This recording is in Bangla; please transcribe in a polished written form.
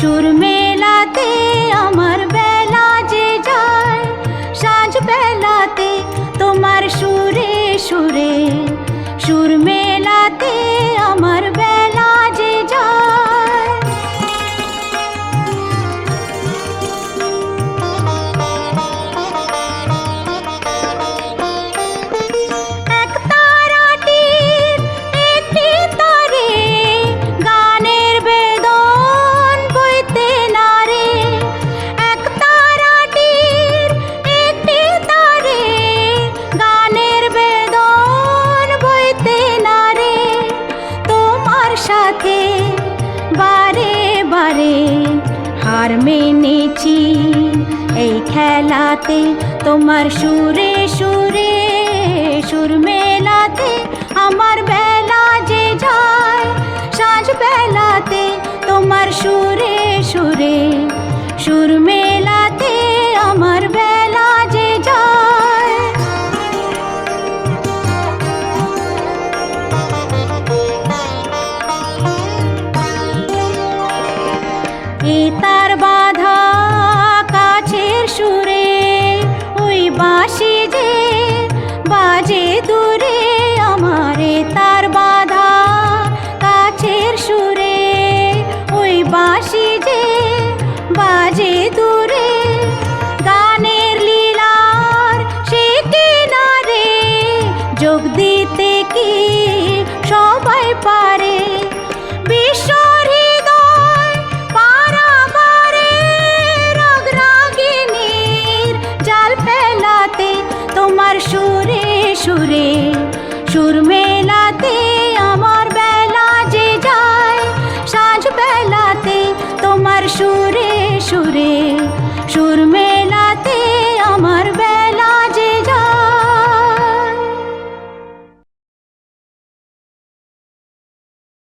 সুর মেলাতে আমার বেলা যে যায়, সাঁঝ বেলাতে তোমার সুরে সুরে। সুর মেলাতে আমার বেলা যে যায়। এক তারাটির একটি তারে গানের বেদন বইতে নারে। এক তারাটির একটি তারে গানের বেদন বইতে নারে। তোমার সাথে বারে বারে হার মেনেছি এই খেলাতে, তোমার সুরে সুরে। সুর মেলাতে আমার বেলা যে যায়, সাঁঝ বেলাতে তোমার সুরে সুরে। সুর মেলাতে আমার বেলা যে যায়। এ তার বাঁধা কাছের সুরে, ওই বাঁশি যে বাজে দূরে। আমার এ তার বাঁধা কাছের সুরে, ওই বাঁশি যে বাজে দূরে। গানের লীলার সে কিনারে যোগ দিতে কি সবাই পারে। বিশ্ব হৃদয় পারাবারে রাগ রাগিনীর জাল ফেলাতে তোমার সুরে সুরে। সুর মেলাতে আমার বেলা যে যায়, সাঁঝ বেলাতে তোমার সুরে সুরে। সুর